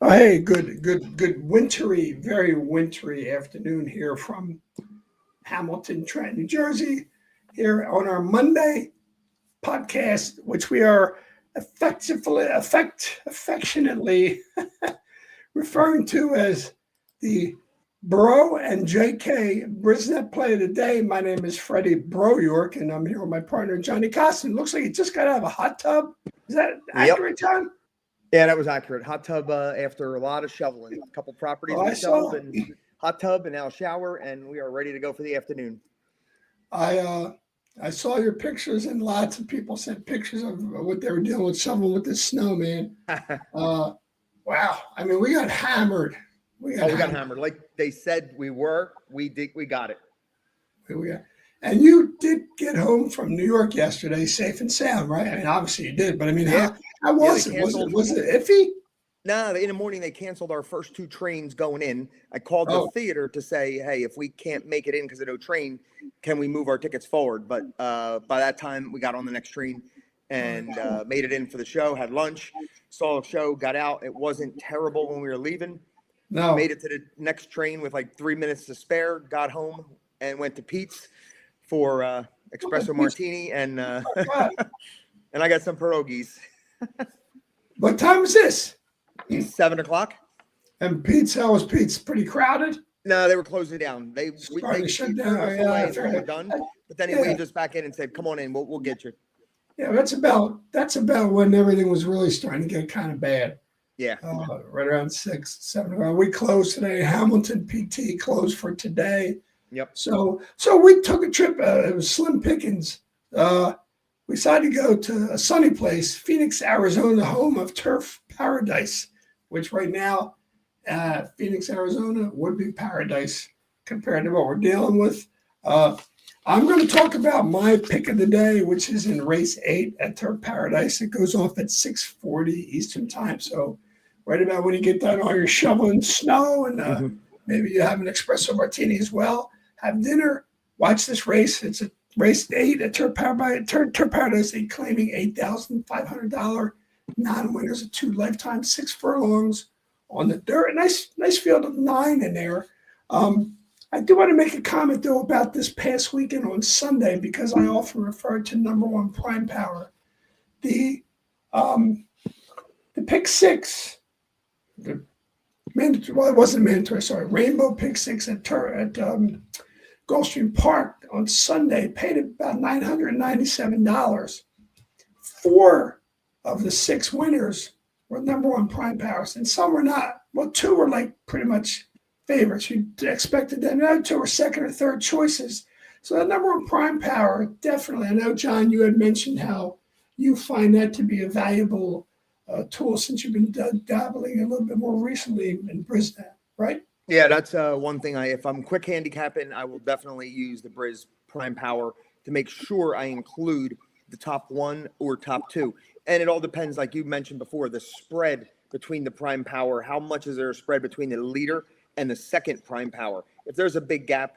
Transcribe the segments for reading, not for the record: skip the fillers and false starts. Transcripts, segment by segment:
Oh, hey, good wintry, very wintry afternoon here from Hamilton, Trent, New Jersey, here on our Monday podcast, which we are affectionately referring to as the Bro and JK BRISnet play of the day. My name is Freddie Bro York, and I'm here with my partner Johnny Costin. Looks like he just got out of a hot tub. Is that Yep. accurate, John? Yeah, that was accurate. Hot tub after a lot of shoveling. A couple properties Oh, we I shoveled saw. and hot tub and now shower, and we are ready to go for the afternoon. I uh, I saw your pictures, and lots of people sent pictures of what they were doing with shoveling with the snow, man. Uh, wow. I mean, we got hammered. We got Oh, we got hammered. hammered. Like they said we were. We did. We got it. We got, and you did get home from New York yesterday, safe and sound, right? I mean, obviously you did, but I mean, Yeah. how Yeah, they was it? Was it canceled. was it iffy? No, in the morning they canceled our first two trains going in. I called the Oh, theater to say, hey, if we can't make it in because of no train, can we move our tickets forward? But by that time, we got on the next train all right, and cool. made it in for the show, had lunch, saw the show, got out. It wasn't terrible when we were leaving. Made No, it to the next train with like 3 minutes to spare, got home and went to Pete's for okay, espresso please. martini and Oh, God. and I got some pierogies. What time is this? 7 o'clock. And Pete's, how was Pete's? Pretty crowded. No, they were closing down. Starting to They shut down. turned Oh, us yeah, away I until we were figured. done. But then he Yeah, waved us back in and said, "Come on in. We'll get you." yeah, that's about when everything was really starting to get kind of bad. Yeah. Right around 6, 7 o'clock. We closed today. Hamilton PT closed for today. Yep. So we took a trip. It was slim pickings. Uh, we decided to go to a sunny place, Phoenix, Arizona, home of turf paradise, which right now, Phoenix, Arizona would be paradise compared to what we're dealing with. Uh, I'm going to talk about my pick of the day, which is in race 8 at Turf Paradise. It goes off at 6:40 Eastern time. So right about when you get done all your shoveling snow and Hmm. maybe you have an espresso martini as well, have dinner, watch this race. It's a race 8 at Turf Paradise. They claiming $8,500 non-winners of 2 lifetimes, 6 furlongs on the dirt. Nice field of 9 in there. Um, I do want to make a comment though about this past weekend on Sunday because I often refer to number one prime power. The um, the pick six, the mandatory, well, it wasn't mandatory. Sorry, Rainbow pick six at Gulfstream Park on Sunday paid about $997. Four of the 6 winners were number one prime powers, and some were not. Well, two were like pretty much favorites. You expected them. The other two were second or third choices. So the number one prime power, definitely. I know, John, you had mentioned how you find that to be a valuable tool since you've been dabbling a little bit more recently in BRISnet, right? Yeah, that's one thing. If I'm quick handicapping, I will definitely use the Briz Prime Power to make sure I include the top one or top two. And it all depends, like you mentioned before, the spread between the Prime Power. How much is there a spread between the leader and the second Prime Power? If there's a big gap,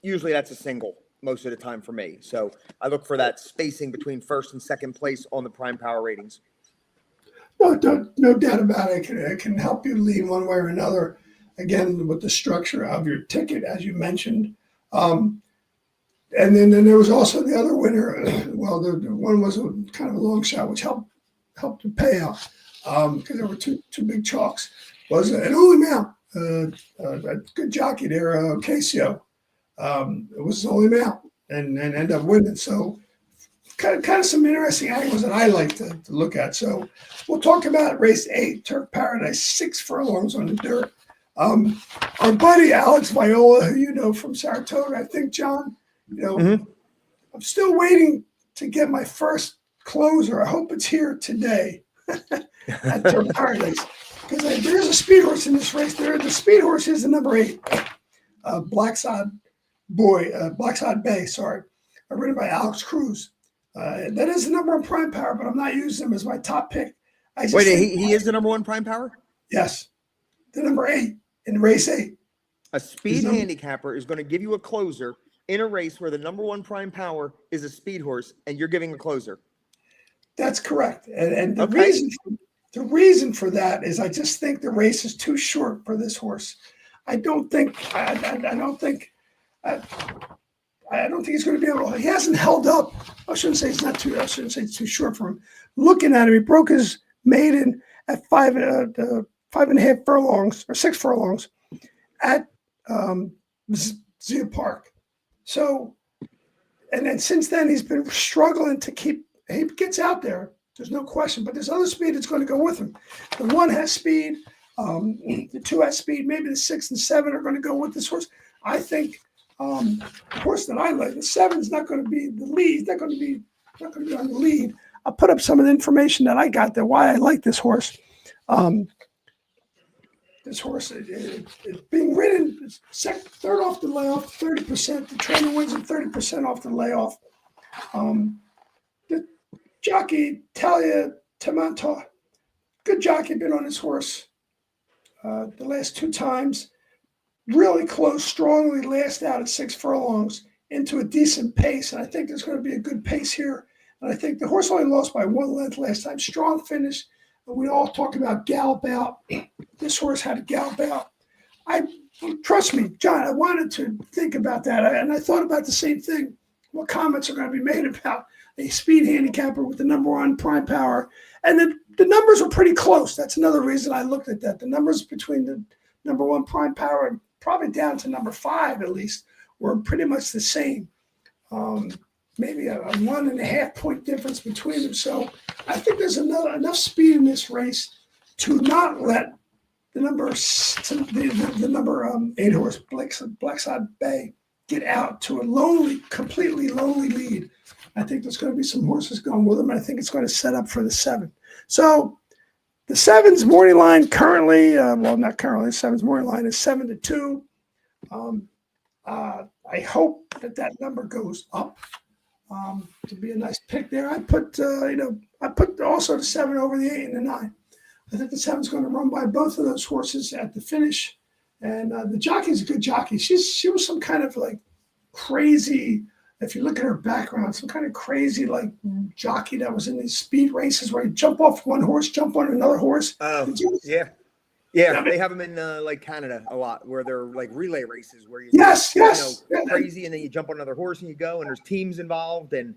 usually that's a single most of the time for me. So I look for that spacing between first and second place on the Prime Power ratings. No doubt about it. It can help you lean one way or another. Again, with the structure of your ticket, as you mentioned. Um, and then there was also the other winner. Well, the one was kind of a long shot, which helped the payout because there were two big chalks. Was an only mount, a good jockey there, Casio. It was his only mount and ended up winning. So kind of some interesting angles that I like to look at. So we'll talk about race 8, Turf Paradise, 6 furlongs on the dirt. Um, our buddy Alex Viola, who you know from Saratoga, I think, John, you know, Mm-hmm. I'm still waiting to get my first closer. I hope it's here today at Turf Paradise because there's a speed horse in this race. The speed horse is the number 8, Black Sod Bay, sorry, written by Alex Cruz. That is the number one prime power, but I'm not using him as my top pick. I Wait, just think, he is the number one Prime Power? yes, the number 8 in race 8. A He's speed handicapper is going to give you a closer in a race where the number one Prime Power is a speed horse and you're giving a closer. That's correct. And the Okay. reason The reason for that is I just think the race is too short for this horse. I don't think he's going to be able to. He hasn't held up. I shouldn't say it's too short for him. Looking at him, he broke his maiden at 5.5 furlongs or 6 furlongs at Zia Park. So, and then since then he's been struggling to keep. He gets out there. There's no question. But there's other speed that's going to go with him. The 1 has speed. The 2 has speed. Maybe the 6 and 7 are going to go with this horse. I think. The horse that I like, the 7's not going to be the lead. He's not going to be on the lead. I'll put up some of the information that I got there. Why I like this horse. This horse is being ridden third off the layoff, 30%. The trainer wins at 30% off the layoff. The jockey Talia Tamanta, good jockey, been on his horse the last 2 times. Really close, strongly last out at 6 furlongs into a decent pace. And I think there's going to be a good pace here. And I think the horse only lost by 1 length last time. Strong finish. And we all talk about gallop out. This horse had a gallop out. Trust me, John, I wanted to think about that. And I thought about the same thing. What comments are going to be made about a speed handicapper with the number 1 prime power? And the numbers were pretty close. That's another reason I looked at that. The numbers between the number 1 prime power and probably down to number 5 at least, were pretty much the same. Maybe a 1.5 point difference between them. So I think there's enough speed in this race to not let the number 8 horse Blackside Bay get out to a completely lonely lead. I think there's going to be some horses going with them. I think it's going to set up for the 7. So the 7's morning line currently, not currently, the 7's morning line is 7-2. I hope that number goes up to be a nice pick there. I put also the 7 over the 8 and the 9. I think the 7's going to run by both of those horses at the finish. And the jockey's a good jockey. She was some kind of like crazy, if you look at her background, some kind of crazy like jockey that was in these speed races where you jump off one horse, jump on another horse. Oh, yeah. Yeah, they have them in like Canada a lot, where they're like relay races where you crazy, and then you jump on another horse and you go, and there's teams involved, and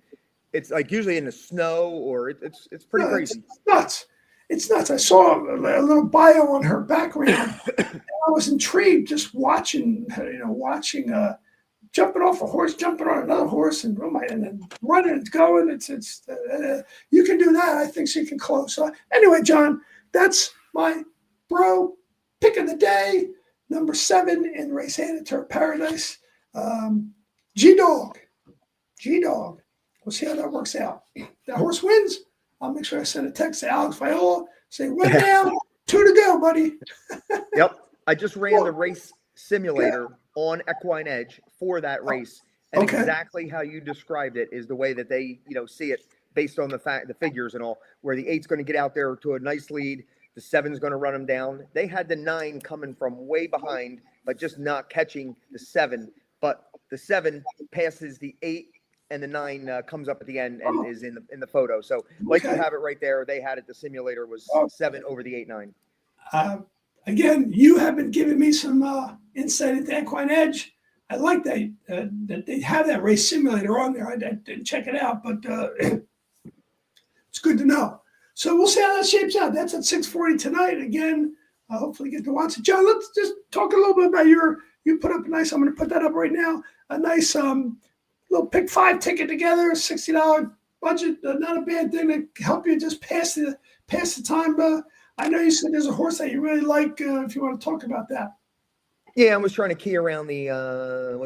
it's like usually in the snow or it's pretty crazy. It's nuts. It's nuts. I saw a little bio on her background. And I was intrigued just watching jumping off a horse, jumping on another horse, and then running and going. You can do that. I think she can close. So anyway, John, that's my bro pick of the day, number 7 in Race Hand Turf Paradise. G-Dog. We'll see how that works out. If that horse wins, I'll make sure I send a text to Alex Viola, say 1 down, 2 to go, buddy. Yep. I just ran the race simulator on Equine Edge for that race. And exactly how you described it is the way that they, see it based on the figures and all, where the 8's going to get out there to a nice lead. The 7's going to run them down. They had the 9 coming from way behind, but just not catching the 7. But the 7 passes the 8, and the 9 comes up at the end and is in the photo. So, you have it right there. They had it. The simulator was 7 over the 8-9. Again, you have been giving me some insight into Equine Edge. I like that they have that race simulator on there. I didn't check it out, but it's good to know. So we'll see how that shapes out. That's at 6:40 tonight. Again, hopefully get to watch it. John, let's just talk a little bit about you put up a nice, I'm going to put that up right now, a nice little pick 5 ticket together, $60 budget, not a bad thing to help you just pass the time. I know you said there's a horse that you really like, if you want to talk about that. Yeah, I was trying to key around the the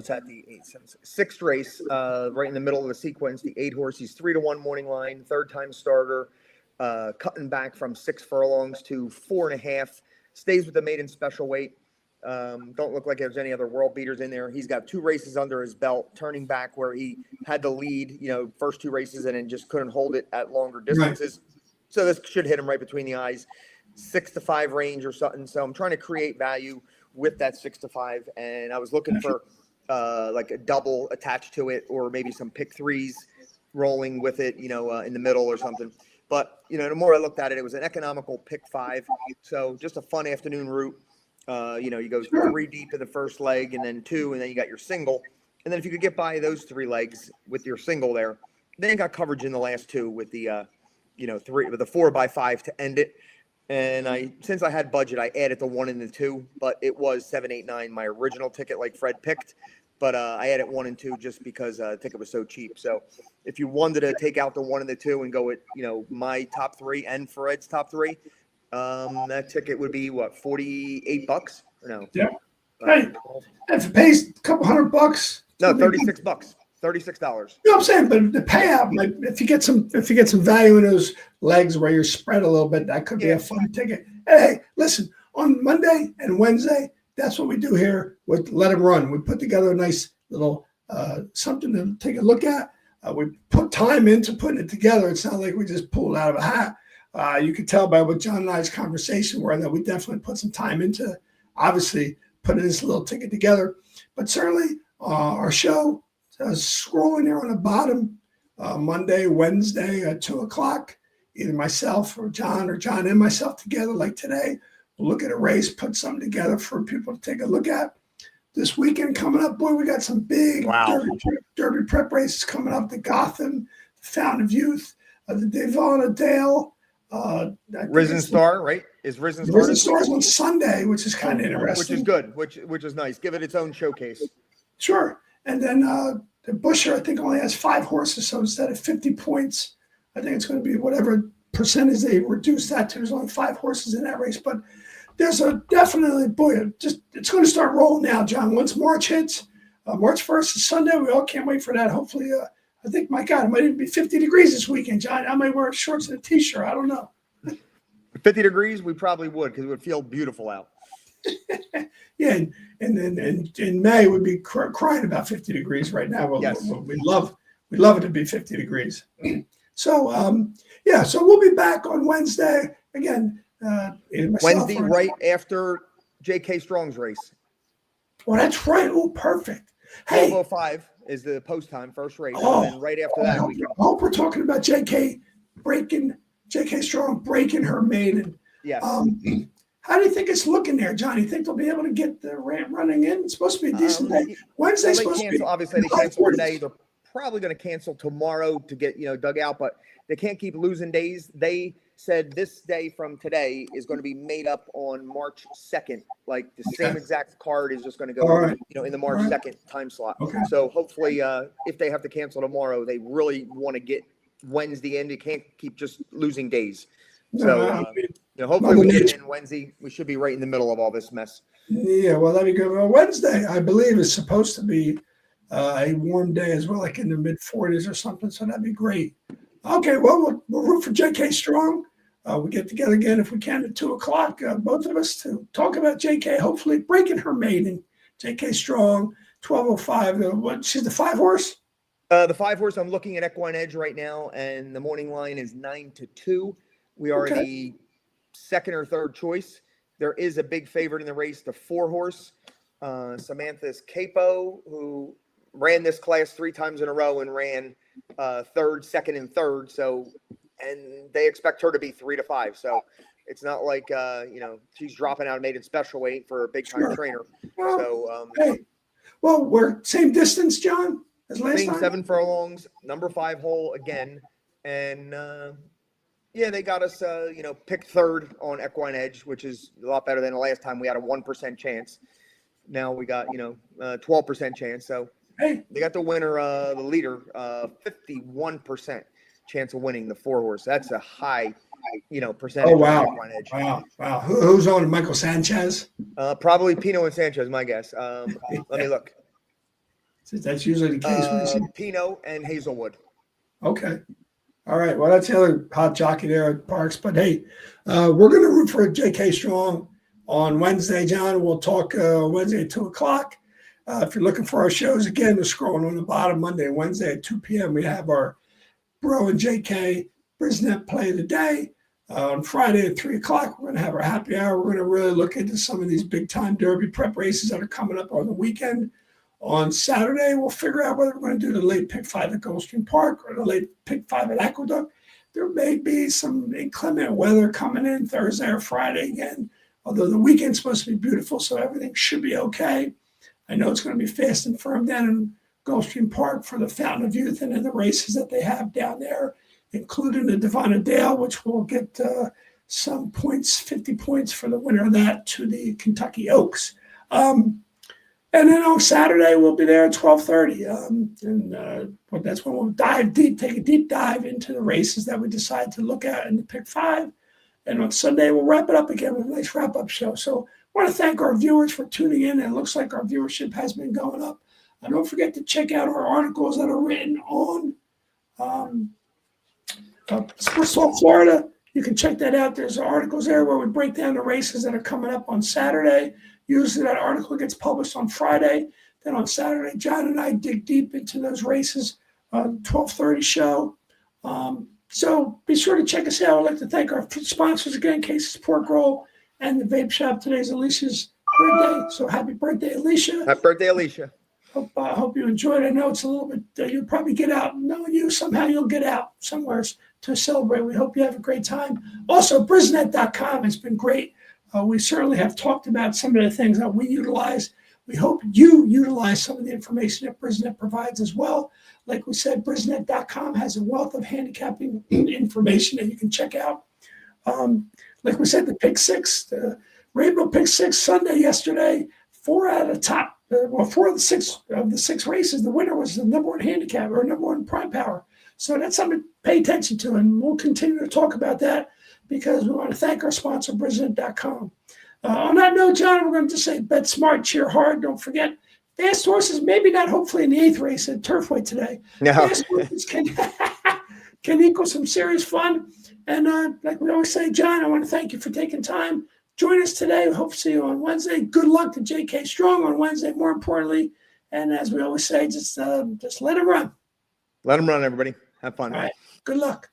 6th race, right in the middle of the sequence, the 8 horse. He's 3-1 morning line, 3rd-time starter. Cutting back from 6 furlongs to 4.5, stays with the maiden special weight. Don't look like there's any other world beaters in there. He's got 2 races under his belt, turning back where he had the lead, first 2 races, and then just couldn't hold it at longer distances. Right. So this should hit him right between the eyes, 6 to 5 range or something. So I'm trying to create value with that 6 to 5, and I was looking for like a double attached to it, or maybe some pick 3s rolling with it, in the middle or something. But, the more I looked at it, it was an economical pick 5. So just a fun afternoon route. You go 3 deep in the first leg and then 2, and then you got your single. And then if you could get by those 3 legs with your single there, then you got coverage in the last 2 with the, 3 with the 4x5 to end it. And since I had budget, I added the 1 and the 2, but it was 7, 8, 9, my original ticket like Fred picked. But I added 1 and 2 just because the ticket was so cheap. So if you wanted to take out the 1 and the 2 and go with, my top 3 and Fred's top 3, that ticket would be what, $48 or no? Yeah. Hey, if it pays a couple $100, no, $36. $36. You know what I'm saying? But the payout, like if you get some value in those legs where you're spread a little bit, that could be a fun ticket. Hey, listen, on Monday and Wednesday, that's what we do here with Let Them Run. We put together a nice little something to take a look at. We put time into putting it together. It's not like we just pulled it out of a hat. You could tell by what John and I's conversation were that we definitely put some time into, obviously, putting this little ticket together. But certainly our show, scrolling there on the bottom, Monday, Wednesday at 2 o'clock, either myself or John and myself together like today. We'll look at a race, put something together for people to take a look at. This weekend coming up, boy, we got some big derby prep races coming up. The Gotham, the Fountain of Youth, the Devon Dale. Risen Star, right? Is Risen Star? Risen Star is on Sunday, which is kind of interesting. Which is good, which is nice. Give it its own showcase. Sure. And then the Busher, I think, only has 5 horses. So instead of 50 points, I think it's going to be whatever percentage they reduce that to. There's only 5 horses in that race. But there's definitely, boy, it's going to start rolling now, John. Once March hits, March 1st is Sunday. We all can't wait for that. Hopefully, I think, my God, it might even be 50 degrees this weekend, John. I might wear shorts and a T-shirt. I don't know. 50 degrees, we probably would, because it would feel beautiful out. Yeah, and then in May we'd be crying about 50 degrees right now. Yes. We'd love it to be 50 degrees. So so we'll be back on Wednesday again. Wednesday, right after JK Strong's race. Well, that's right. Oh, perfect. Hey, 12:05 is the post time, first race, Oh, and then right after that, I hope we're talking about JK Strong breaking her maiden. yes. How do you think it's looking there, John? You think they'll be able to get the running in? It's supposed to be a decent day. Wednesday's supposed to be. Obviously, they canceled today. They're probably going to cancel tomorrow to get dug out, but they can't keep losing days. They said this day from today is going to be made up on March 2nd. Like the same exact card is just going to go, in the March 2nd time slot. Okay. So hopefully, if they have to cancel tomorrow, they really want to get Wednesday in. They can't keep just losing days. So, hopefully we get it in Wednesday. We should be right in the middle of all this mess. Yeah, well, that'd be good. Well, Wednesday, I believe, is supposed to be a warm day as well, like in the mid-40s or something. So that'd be great. Okay, well, we'll root for JK Strong. We get together again if we can at 2 o'clock, both of us, to talk about JK, hopefully breaking her maiden. JK Strong, 12:05. She's the 5 horse? The 5 horse, I'm looking at Equine Edge right now, and the morning line is 9-2. We are the second or third choice. There is a big favorite in the race, the 4 horse, Samantha's Capo, who ran this class 3 times in a row and ran third, second, and third. So, and they expect her to be 3 to 5. So it's not like, she's dropping out of maiden special weight for a big time trainer. Well, well, we're same distance, John, as last time. 7 furlongs, number 5 hole again. And, they got us, picked third on Equine Edge, which is a lot better than the last time we had a 1% chance. Now we got, 12% chance. So they got the winner, the leader, 51% chance of winning the 4 horse. That's a high, percentage. Oh, wow. Equine Edge. Wow. Who's on? Michael Sanchez? Probably Pino and Sanchez, my guess. Let me look. That's usually the case. Pino and Hazelwood. Okay. All right. Well, that's the other hot jockey there at Parks. But hey, we're going to root for JK Strong on Wednesday, John. We'll talk Wednesday at 2 o'clock. If you're looking for our shows, again, we're scrolling on the bottom. Monday and Wednesday at 2 p.m. We have our Bro and JK BRISnet play of the day. On Friday at 3 o'clock, we're going to have our happy hour. We're going to really look into some of these big-time Derby prep races that are coming up on the weekend. On Saturday, we'll figure out whether we're going to do the late pick 5 at Gulfstream Park or the late pick 5 at Aqueduct. there may be some inclement weather coming in Thursday or Friday again, although the weekend's supposed to be beautiful, so everything should be okay. I know it's going to be fast and firm down in Gulfstream Park for the Fountain of Youth and in the races that they have down there, including the Divina Dale, which will get some points, 50 points for the winner of that to the Kentucky Oaks. And then on Saturday, we'll be there at 12:30. But that's when we'll take a deep dive into the races that we decide to look at in the Pick 5. And on Sunday, we'll wrap it up again with a nice wrap-up show. So I want to thank our viewers for tuning in. And it looks like our viewership has been going up. And don't forget to check out our articles that are written on Sports Talk Florida. You can check that out. There's articles there where we break down the races that are coming up on Saturday. Usually that article gets published on Friday. Then on Saturday, John and I dig deep into those races on 12:30 show. So be sure to check us out. I'd like to thank our sponsors again, Casey's Pork Roll and the Vape Shop. Today's Alicia's birthday. So happy birthday, Alicia. Happy birthday, Alicia. Hope you enjoyed it. I know it's a little bit, you'll probably get out. Knowing you, somehow you'll get out somewhere to celebrate. We hope you have a great time. Also, BRISnet.com has been great. We certainly have talked about some of the things that we utilize. We hope you utilize some of the information that BRISnet provides as well. Like we said, BRISnet.com has a wealth of handicapping information that you can check out. Like we said, the Pick 6, the Rainbow Pick 6 Sunday yesterday, 4 out of the top, 4 of the 6 races, the winner was the number 1 handicap or number 1 prime power. So that's something to pay attention to, and we'll continue to talk about that, because we want to thank our sponsor, BRISnet.com. On that note, John, we're going to just say bet smart, cheer hard. Don't forget, fast horses, maybe not hopefully in the 8th race at Turfway today. No. Fast horses can equal some serious fun. And like we always say, John, I want to thank you for taking time. Join us today. We hope to see you on Wednesday. Good luck to JK Strong on Wednesday, more importantly. And as we always say, just let him run. Let him run, everybody. Have fun. All right. Good luck.